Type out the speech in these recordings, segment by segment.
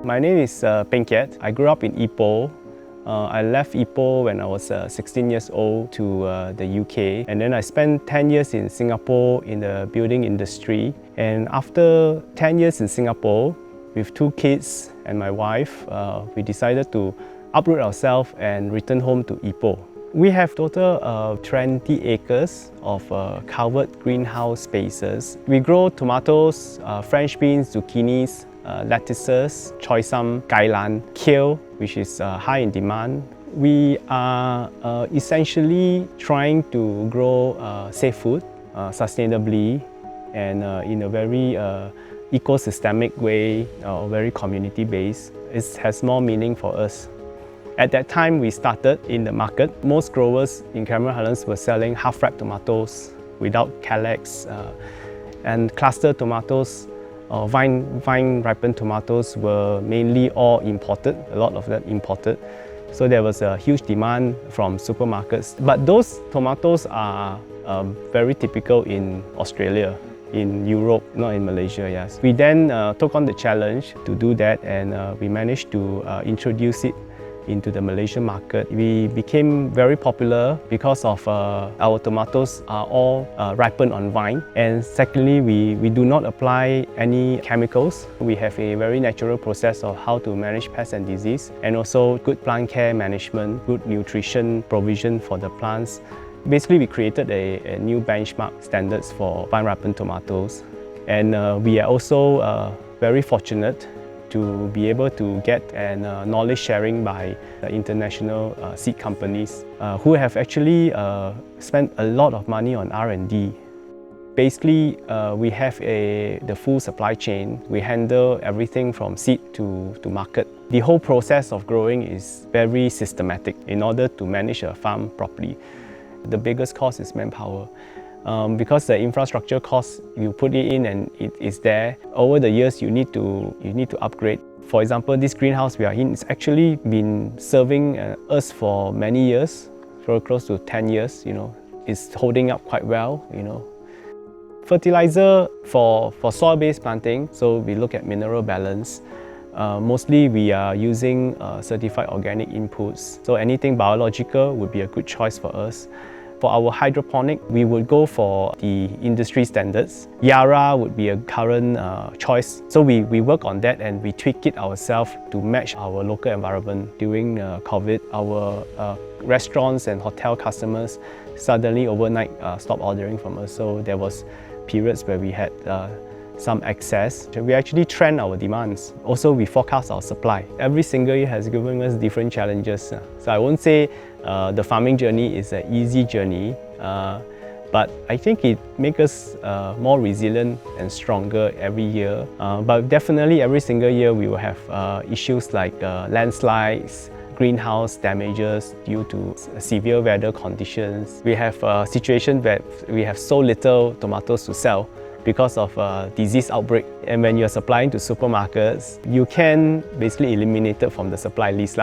My name is Peng Kiat. I grew up in Ipoh. I left Ipoh when I was 16 years old to the UK, and then I spent 10 years in Singapore in the building industry. And after 10 years in Singapore, with 2 kids and my wife, we decided to uproot ourselves and return home to Ipoh. We have total 20 acres of covered greenhouse spaces. We grow tomatoes, French beans, zucchinis, lettuces, choy sum, kailan, kale, which is high in demand. We are essentially trying to grow safe food sustainably and in a very ecosystemic way, very community-based. It has more meaning for us. At that time, we started in the market. Most growers in Cameron Highlands were selling half-ripe tomatoes without calyx, and cluster tomatoes, vine-ripened tomatoes were mainly all imported, a lot of them imported. So there was a huge demand from supermarkets. But those tomatoes are very typical in Australia, in Europe, not in Malaysia, yes. We then took on the challenge to do that, and we managed to introduce it into the Malaysian market. We became very popular because of our tomatoes are all ripened on vine. And secondly, we do not apply any chemicals. We have a very natural process of how to manage pests and disease, and also good plant care management, good nutrition provision for the plants. Basically, we created a new benchmark standards for vine-ripened tomatoes. And we are also very fortunate to be able to get knowledge sharing by the international seed companies who have actually spent a lot of money on R&D. Basically, we have the full supply chain. We handle everything from seed to market. The whole process of growing is very systematic in order to manage a farm properly. The biggest cost is manpower. Because the infrastructure cost, you put it in and it is there. Over the years, you need to upgrade. For example, this greenhouse we are in, it's actually been serving us for many years, for close to 10 years. It's holding up quite well. Fertilizer for soil-based planting, so we look at mineral balance. Mostly we are using certified organic inputs, so anything biological would be a good choice for us. For our hydroponic, we would go for the industry standards. Yara would be a current choice. So we work on that and we tweak it ourselves to match our local environment. During COVID, our restaurants and hotel customers suddenly overnight stopped ordering from us. So there was periods where we had some excess. We actually trend our demands. Also, we forecast our supply. Every single year has given us different challenges. So I won't say the farming journey is an easy journey, but I think it makes us more resilient and stronger every year. But definitely every single year we will have issues like landslides, greenhouse damages due to severe weather conditions. We have a situation where we have so little tomatoes to sell because of a disease outbreak. And when you're supplying to supermarkets, you can basically eliminate it from the supply list.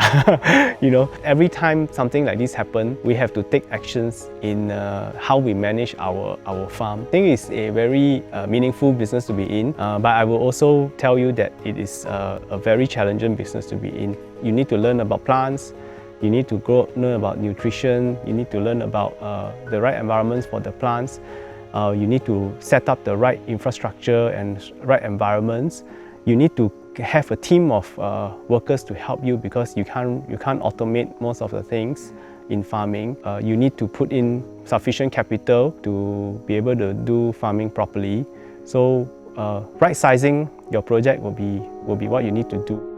Every time something like this happens, we have to take actions in how we manage our farm. I think it's a very meaningful business to be in, but I will also tell you that it is a very challenging business to be in. You need to learn about plants, you need to learn about nutrition, you need to learn about the right environments for the plants. You need to set up the right infrastructure and right environments. You need to have a team of workers to help you because you can't automate most of the things in farming. You need to put in sufficient capital to be able to do farming properly. So right sizing your project will be what you need to do.